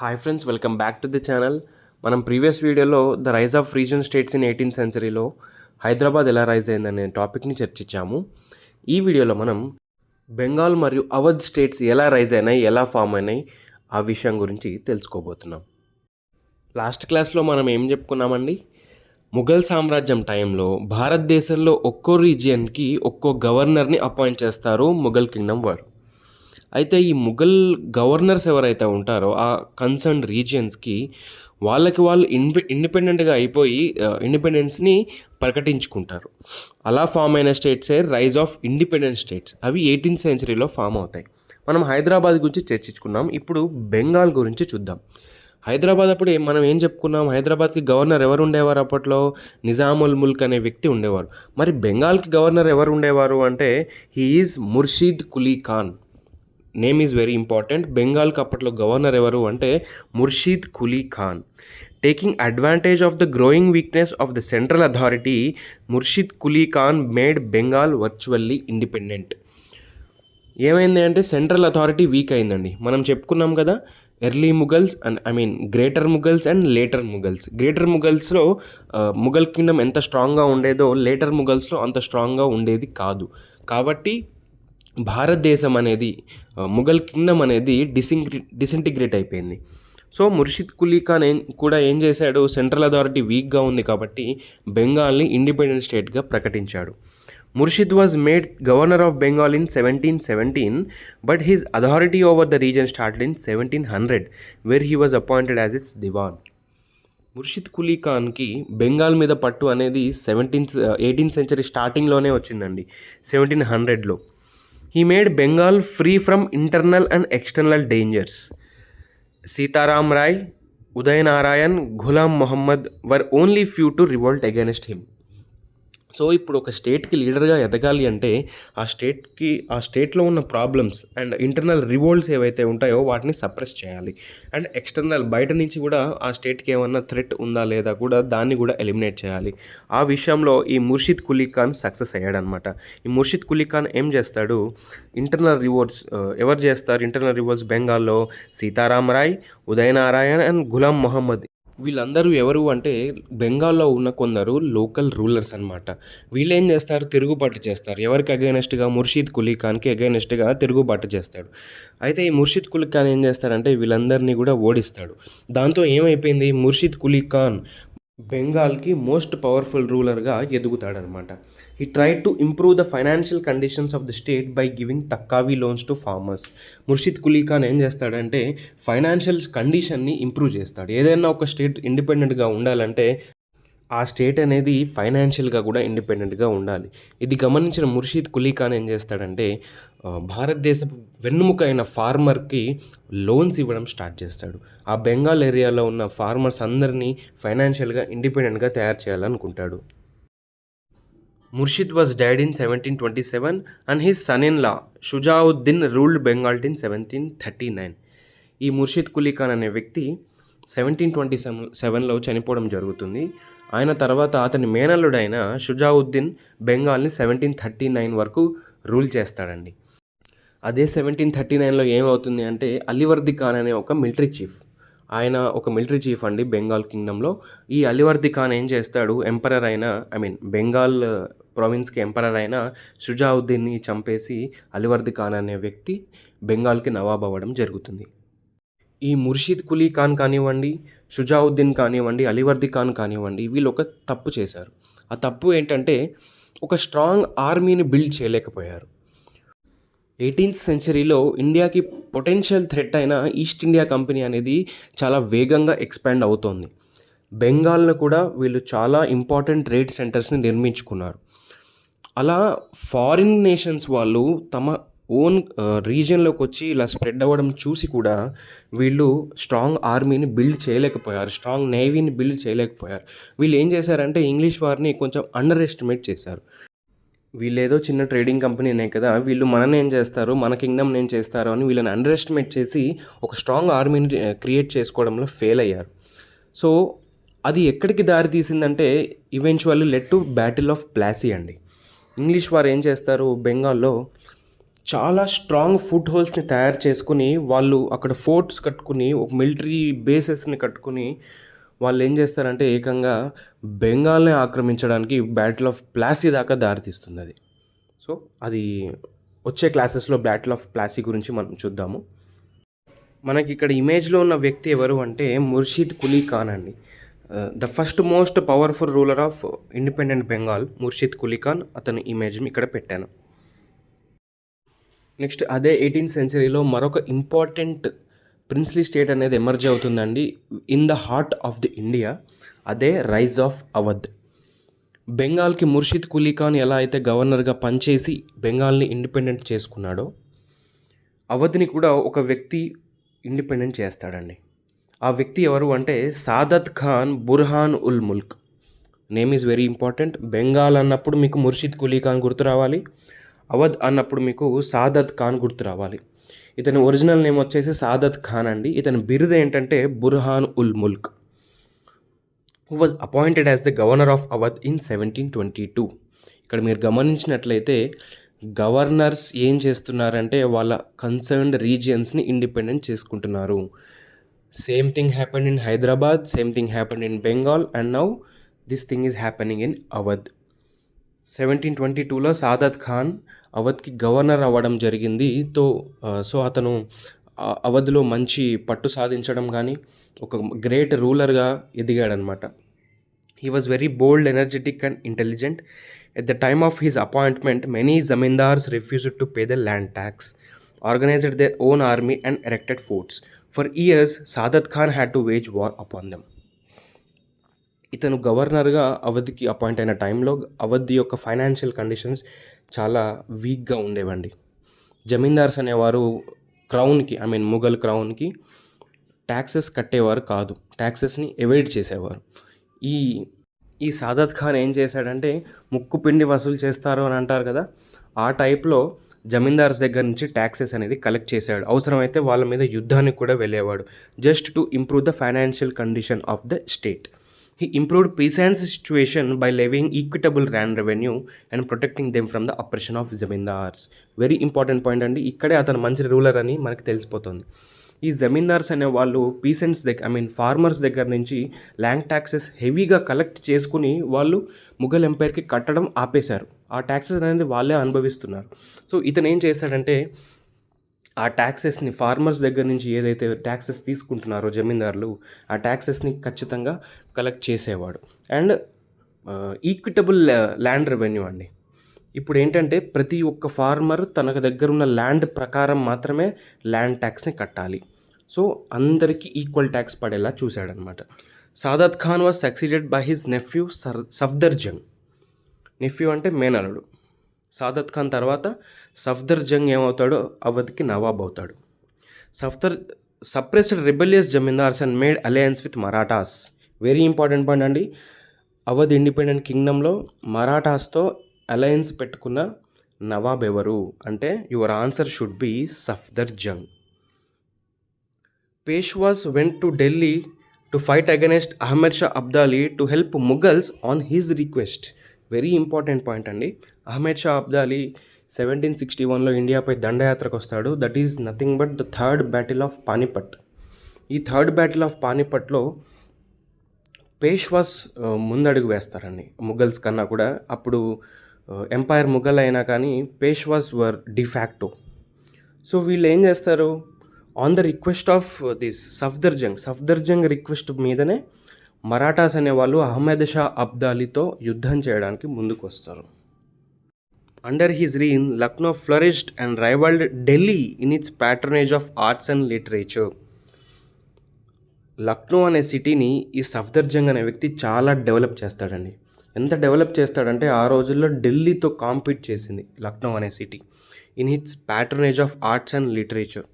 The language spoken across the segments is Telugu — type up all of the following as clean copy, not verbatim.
Hi friends, welcome back to the channel. మనం ప్రీవియస్ వీడియోలో the rise of region states in 18th సెంచరీలో హైదరాబాద్ ఎలా రైజ్ అయిందనే టాపిక్ని చర్చించాము. ఈ వీడియోలో మనం బెంగాల్ మరియు అవధ్ స్టేట్స్ ఎలా రైజ్ అయినాయి, ఎలా ఫామ్ అయినాయి ఆ విషయం గురించి తెలుసుకోబోతున్నాం. లాస్ట్ క్లాస్లో మనం ఏం చెప్పుకున్నామండి? ముఘల్ సామ్రాజ్యం టైంలో భారతదేశంలో ఒక్కో రీజియన్కి ఒక్కో గవర్నర్ని అపాయింట్ చేస్తారు ముఘల్ కింగ్డమ్ వారు. అయితే ఈ ముఘల్ గవర్నర్స్ ఎవరైతే ఉంటారో ఆ కన్సర్న్ రీజియన్స్కి వాళ్ళకి వాళ్ళు ఇండిపెండెంట్గా అయిపోయి ఇండిపెండెన్స్ని ప్రకటించుకుంటారు. అలా ఫామ్ అయిన స్టేట్సే రైజ్ ఆఫ్ ఇండిపెండెంట్ స్టేట్స్. అవి 18th సెంచరీలో ఫామ్ అవుతాయి. మనం హైదరాబాద్ గురించి చర్చించుకున్నాం. ఇప్పుడు బెంగాల్ గురించి చూద్దాం. హైదరాబాద్ అప్పుడు మనం ఏం చెప్పుకున్నాం? హైదరాబాద్కి గవర్నర్ ఎవరు ఉండేవారు? అప్పట్లో నిజాముల్ ముల్క్ అనే వ్యక్తి ఉండేవారు. మరి బెంగాల్కి గవర్నర్ ఎవరు ఉండేవారు అంటే he is Murshid Quli Khan. Name is very important. బెంగాల్కి అప్పట్లో గవర్నర్ ఎవరు అంటే Murshid Quli Khan. Taking advantage of the growing weakness of the central authority, Murshid Quli Khan made Bengal virtually independent. ఏమైంది అంటే సెంట్రల్ అథారిటీ వీక్ అయిందండి. మనం చెప్పుకున్నాం కదా, early Mughals and greater Mughals and later Mughals. Greater ముఘల్స్లో ముఘల్ కింగ్డమ్ ఎంత స్ట్రాంగ్గా ఉండేదో లేటర్ ముఘల్స్లో అంత స్ట్రాంగ్గా ఉండేది కాదు. కాబట్టి భారతదేశం అనేది ముఘల్ కింగ్డమ్ అనేది డిసింటిగ్రేట్ అయిపోయింది. సో ముర్షిద్ కులీ ఖాన్ కూడా ఏం చేశాడు? సెంట్రల్ అథారిటీ వీక్గా ఉంది కాబట్టి బెంగాల్ని ఇండిపెండెంట్ స్టేట్గా ప్రకటించాడు. Murshid was made governor of Bengal in 1717, but his authority over the region started in 1700, where he was appointed as its diwan. Murshid Quli ఖాన్కి బెంగాల్ మీద పట్టు అనేది 18th సెంచరీ స్టార్టింగ్లోనే వచ్చిందండి, 1700లో. He made Bengal free from internal and external dangers. Sitaram Rai, Udayanarayan, Ghulam Muhammad were only few to revolt against him. So ఇప్పుడు ఒక స్టేట్కి లీడర్గా ఎదగాలి అంటే ఆ స్టేట్లో ఉన్న ప్రాబ్లమ్స్ అండ్ ఇంటర్నల్ రివోల్ట్స్ ఏవైతే ఉంటాయో వాటిని సప్రెస్ చేయాలి. అండ్ ఎక్స్టర్నల్ బయట నుంచి కూడా ఆ స్టేట్కి ఏమన్నా థ్రెట్ ఉందా లేదా కూడా దాన్ని కూడా ఎలిమినేట్ చేయాలి. ఆ విషయంలో ఈ ముర్షిద్ కులీ ఖాన్ సక్సెస్ అయ్యాడనమాట. ఈ ముర్షిద్ కులీ ఖాన్ ఏం చేస్తాడు? ఇంటర్నల్ రివోల్ట్స్ ఎవరు చేస్తారు? ఇంటర్నల్ రివోల్ట్స్ బెంగాల్లో సీతారాం రాయ్, ఉదయనారాయణ్ అండ్ గులాం మొహమ్మద్. వీళ్ళందరూ ఎవరు అంటే బెంగాల్లో ఉన్న కొందరు లోకల్ రూలర్స్ అనమాట. వీళ్ళు ఏం చేస్తారు? తిరుగుబాటు చేస్తారు. ఎవరికి అగైనెస్ట్గా? ముర్షిద్ కులీ ఖాన్కి అగైనెస్ట్గా తిరుగుబాటు చేస్తాడు. అయితే ఈ ముర్షిద్ కులీ ఖాన్ ఏం చేస్తాడంటే వీళ్ళందరినీ కూడా ఓడిస్తాడు. దాంతో ఏమైపోయింది? ముర్షిద్ కులీ ఖాన్ బెంగాల్కి మోస్ట్ పవర్ఫుల్ రూలర్గా ఎదుగుతాడనమాట. He tried to improve the financial conditions of the state by giving taccavi loans to farmers. Murshid Quli Khan ఏం చేస్తాడంటే ఫైనాన్షియల్ కండిషన్ని ఇంప్రూవ్ చేస్తాడు. ఏదైనా ఒక స్టేట్ ఇండిపెండెంట్గా ఉండాలంటే ఆ స్టేట్ అనేది ఫైనాన్షియల్గా కూడా ఇండిపెండెంట్గా ఉండాలి. ఇది గమనించిన ముర్షిద్ కులీ ఖాన్ ఏం చేస్తాడంటే భారతదేశపు వెన్నుముక అయిన ఫార్మర్కి లోన్స్ ఇవ్వడం స్టార్ట్ చేస్తాడు. ఆ బెంగాల్ ఏరియాలో ఉన్న ఫార్మర్స్ అందరినీ ఫైనాన్షియల్గా ఇండిపెండెంట్గా తయారు చేయాలనుకుంటాడు. Murshid was died in 1727 and his son in law Shujauddin ruled Bengal in 1739. ఈ ముర్షిద్ కులీ ఖాన్ అనే వ్యక్తి 1727లో చనిపోవడం జరుగుతుంది. ఆయన తర్వాత అతని మేనల్లుడైన షుజావుద్దీన్ బెంగాల్ని 1739 వరకు రూల్ చేస్తాడండి. అదే 1739లో ఏమవుతుంది అంటే అలీవర్ది ఖాన్ అనే ఒక మిలిటరీ చీఫ్, ఆయన ఒక మిలిటరీ చీఫ్ అండి బెంగాల్ కింగ్డమ్లో. ఈ అలీవర్ది ఖాన్ ఏం చేస్తాడు? ఎంపరర్ అయిన బెంగాల్ ప్రావిన్స్కి ఎంపరర్ అయిన షుజావుద్దీన్ని చంపేసి అలీవర్ది ఖాన్ అనే వ్యక్తి బెంగాల్కి నవాబ్ అవ్వడం జరుగుతుంది. ఈ ముర్షిద్ కులీ ఖాన్ కానివ్వండి, షుజావుద్దీన్ కానివ్వండి, అలీవర్ది ఖాన్ కానివ్వండి, వీళ్ళు ఒక తప్పు చేశారు. ఆ తప్పు ఏంటంటే ఒక స్ట్రాంగ్ ఆర్మీని బిల్డ్ చేయలేకపోయారు. 18th సెంచరీలో ఇండియాకి పొటెన్షియల్ థ్రెట్ అయిన ఈస్ట్ ఇండియా కంపెనీ అనేది చాలా వేగంగా ఎక్స్పాండ్ అవుతోంది. బెంగాల్ను కూడా వీళ్ళు చాలా ఇంపార్టెంట్ ట్రేడ్ సెంటర్స్ని నిర్మించుకున్నారు. అలా ఫారిన్ నేషన్స్ వాళ్ళు తమ ఓన్ రీజియన్లోకి వచ్చి ఇలా స్ప్రెడ్ అవ్వడం చూసి కూడా వీళ్ళు స్ట్రాంగ్ ఆర్మీని బిల్డ్ చేయలేకపోయారు, స్ట్రాంగ్ నేవీని బిల్డ్ చేయలేకపోయారు. వీళ్ళు ఏం చేశారంటే ఇంగ్లీష్ వారిని కొంచెం అండర్ ఎస్టిమేట్ చేశారు. వీళ్ళేదో చిన్న ట్రేడింగ్ కంపెనీనే కదా, వీళ్ళు మనని ఏం చేస్తారు, మన కింగ్డమ్ ఏం చేస్తారు అని వీళ్ళని అండర్ ఎస్టిమేట్ చేసి ఒక స్ట్రాంగ్ ఆర్మీని క్రియేట్ చేసుకోవడంలో ఫెయిల్ అయ్యారు. సో అది ఎక్కడికి దారి తీసిందంటే eventually led to battle of Plassey అండి. ఇంగ్లీష్ వారు ఏం చేస్తారు? బెంగాల్లో చాలా స్ట్రాంగ్ ఫుట్ హోల్స్ని తయారు చేసుకుని వాళ్ళు అక్కడ ఫోర్ట్స్ కట్టుకుని ఒక మిలిటరీ బేసెస్ని కట్టుకుని వాళ్ళు ఏం చేస్తారంటే ఏకంగా బెంగాల్ని ఆక్రమించడానికి బ్యాటిల్ ఆఫ్ ప్లాసీ దాకా దారితీస్తుంది అది. సో అది వచ్చే క్లాసెస్లో బ్యాటిల్ ఆఫ్ ప్లాసీ గురించి మనం చూద్దాము. మనకి ఇక్కడ ఇమేజ్లో ఉన్న వ్యక్తి ఎవరు అంటే ముర్షిద్ కులీ ఖాన్ అండి. The first most powerful ruler of independent Bengal Murshid Quli Khan, అతని ఇమేజ్ ఇక్కడ పెట్టాను. నెక్స్ట్ అదే 18th సెంచరీలో మరొక ఇంపార్టెంట్ ప్రిన్స్లీ స్టేట్ అనేది ఎమర్జ్ అవుతుందండి in the heart of the India. అదే రైజ్ ఆఫ్ అవధ్. బెంగాల్కి ముర్షిద్ కులీ ఖాన్ ఎలా అయితే గవర్నర్గా పనిచేసి బెంగాల్ని ఇండిపెండెంట్ చేసుకున్నాడో, అవధ్ని కూడా ఒక వ్యక్తి ఇండిపెండెంట్ చేస్తాడండి. ఆ వ్యక్తి ఎవరు అంటే Sadat Khan Burhan ul Mulk. Name is very important. Bengal అన్నప్పుడు మీకు ముర్షిద్ కులీ ఖాన్ గుర్తు రావాలి, అవధ్ అన్నప్పుడు మీకు సాదత్ ఖాన్ గుర్తు రావాలి. ఇతని ఒరిజినల్ నేమ్ వచ్చేసి సాదత్ ఖాన్ అండి. ఇతని బిరుదు ఏంటంటే Burhan ul Mulk. Who was appointed as the governor of Awadh in 1722. ఇక్కడ మీరు గమనించినట్లయితే గవర్నర్స్ ఏం చేస్తున్నారంటే వాళ్ళ కన్సర్న్డ్ రీజియన్స్ని ఇండిపెండెంట్ చేసుకుంటున్నారు. Same thing happened in Hyderabad, same thing happened in Bengal, and now this thing is happening in Awadh. 1722లో సాదత్ ఖాన్ అవధ్కి గవర్నర్ అవ్వడం జరిగింది. సో అతను అవధ్లో మంచి పట్టు సాధించడం కానీ ఒక గ్రేట్ రూలర్గా ఎదిగాడనమాట. He was very bold, energetic and intelligent. At the time of his appointment many zamindars refused to pay the land tax, organized their own army and erected forts. For years Saadat Khan had to wage war upon them. ఇతను గవర్నర్గా అవధ్కి అపాయింట్ అయిన టైంలో అవధ్ యొక్క ఫైనాన్షియల్ కండిషన్స్ చాలా వీక్గా ఉండేవండి. జమీందార్స్ అనేవారు క్రౌన్కి, ముఘల్ క్రౌన్కి ట్యాక్సెస్ కట్టేవారు కాదు, ట్యాక్సెస్ని అవాయిడ్ చేసేవారు. ఈ సాదత్ ఖాన్ ఏం చేశాడంటే ముక్కు పిండి వసూలు చేస్తారు అని అంటారు కదా, ఆ టైప్లో జమీందార్స్ దగ్గర నుంచి ట్యాక్సెస్ అనేది కలెక్ట్ చేశాడు. అవసరమైతే వాళ్ళ మీద యుద్ధానికి కూడా వెళ్ళేవాడు, just to improve the financial condition of the state. He improved peasants' situation by levying equitable land revenue and protecting them from the oppression of zamindars. Very important point అండి. ఇక్కడే అతను మంచి రూలర్ అని మనకు తెలిసిపోతుంది. ఈ జమీందార్స్ అనే వాళ్ళు పీసెంట్స్ దగ్గర ఫార్మర్స్ దగ్గర నుంచి ల్యాండ్ ట్యాక్సెస్ హెవీగా కలెక్ట్ చేసుకుని వాళ్ళు ముఘల్ ఎంపైర్కి కట్టడం ఆపేశారు. ఆ ట్యాక్సెస్ అనేది వాళ్ళే అనుభవిస్తున్నారు. సో ఇతను ఏం చేశాడంటే ఆ ట్యాక్సెస్ని ఫార్మర్స్ దగ్గర నుంచి ఏదైతే ట్యాక్సెస్ తీసుకుంటున్నారో జమీందారులు, ఆ ట్యాక్సెస్ని ఖచ్చితంగా కలెక్ట్ చేసేవాడు. అండ్ ఈక్విటబుల్ ల్యాండ్ రెవెన్యూ అండి. ఇప్పుడు ఏంటంటే ప్రతి ఒక్క ఫార్మర్ తనకు దగ్గర ఉన్న ల్యాండ్ ప్రకారం మాత్రమే ల్యాండ్ ట్యాక్స్ని కట్టాలి. సో అందరికీ ఈక్వల్ ట్యాక్స్ పడేలా చూశాడనమాట. Saadat Khan was succeeded by his nephew Safdar Jang. Nephew అంటే మేనలుడు. సాదత్ ఖాన్ తర్వాత సఫ్దర్ జంగ్ ఏమవుతాడో అవధ్కి నవాబ్ అవుతాడు. Suppressed rebellious zamindars and made alliance with Marathas. Very important point అండి. అవధ్ ఇండిపెండెంట్ కింగ్డమ్లో మరాఠాస్తో అలయన్స్ పెట్టుకున్న నవాబ్ ఎవరు అంటే your answer should be Safdar Jang. Peshwas went to Delhi to fight against Ahmad Shah Abdali to help Mughals on his request. Very important point అండి. అహ్మద్ షా అబ్దాలీ 1761లో ఇండియాపై దండయాత్రకు వస్తాడు. That is nothing but the third battle of Panipat. ఈ థర్డ్ బ్యాటిల్ ఆఫ్ పానిపట్లో పేష్వాస్ ముందడుగు వేస్తారండి ముఘల్స్ కన్నా కూడా. అప్పుడు ఎంపైర్ ముఘల్ అయినా కానీ పేష్వాస్ వర్ డిఫాక్టో. సో వీళ్ళు ఏం చేస్తారు, on the request of this Safdar Jung request మీదనే మరాఠాస్ అనేవాళ్ళు అహ్మద్ షా అబ్దాలీతో యుద్ధం చేయడానికి ముందుకు వస్తారు. Under his reign Lucknow flourished and rivalled Delhi in its patronage of arts and literature. Lucknow అనే సిటీని ఈ సఫ్దర్ జంగ్ అనే వ్యక్తి చాలా డెవలప్ చేస్తాడండి. ఎంత డెవలప్ చేస్తాడంటే ఆ రోజుల్లో ఢిల్లీతో కాంపీట్ చేసింది లక్నో అనే city in its patronage of arts and literature.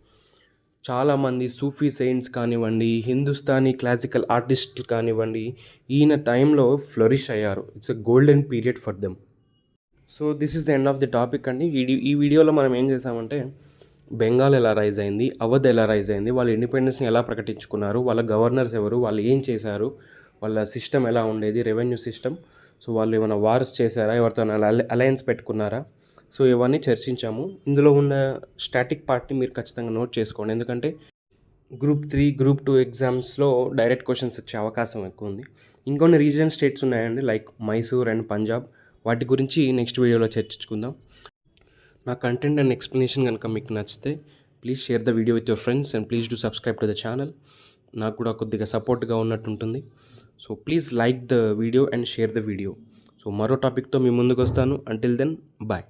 చాలామంది సూఫీ సెయింట్స్ కానివ్వండి, హిందుస్థానీ క్లాసికల్ ఆర్టిస్టులు కానివ్వండి, ఈయన టైంలో ఫ్లరిష్ అయ్యారు. It's a golden period for them. So this is the end of the topic అండి. ఈ వీడియోలో మనం ఏం చేసామంటే బెంగాల్ ఎలా రైజ్ అయింది, అవధ్ ఎలా రైజ్ అయింది, వాళ్ళ ఇండిపెండెన్స్ని ఎలా ప్రకటించుకున్నారు, వాళ్ళ గవర్నర్స్ ఎవరు, వాళ్ళు ఏం చేశారు, వాళ్ళ సిస్టమ్ ఎలా ఉండేది, రెవెన్యూ సిస్టమ్. సో వాళ్ళు ఏమైనా వార్స్ చేశారా, ఎవరితో అలయన్స్ పెట్టుకున్నారా, సో ఇవన్నీ చర్చించాము. ఇందులో ఉన్న స్టాటిక్ పార్ట్ని మీరు ఖచ్చితంగా నోట్ చేసుకోండి, ఎందుకంటే గ్రూప్ 3, గ్రూప్ 2 ఎగ్జామ్స్లో డైరెక్ట్ క్వశ్చన్స్ వచ్చే అవకాశం ఎక్కువ ఉంది. ఇంకొన్ని రీజియన్ స్టేట్స్ ఉన్నాయండి, లైక్ మైసూర్ అండ్ పంజాబ్. వాటి గురించి నెక్స్ట్ వీడియోలో చర్చించుకుందాం. నా కంటెంట్ అండ్ ఎక్స్ప్లెనేషన్ కనుక మీకు నచ్చితే please share the video with your friends and please do subscribe to the channel. నాకు కూడా కొద్దిగా సపోర్ట్గా ఉన్నట్టు ఉంటుంది. So please like the video and share the video. So మరో టాపిక్తో మీ ముందుకు వస్తాను. Until then bye.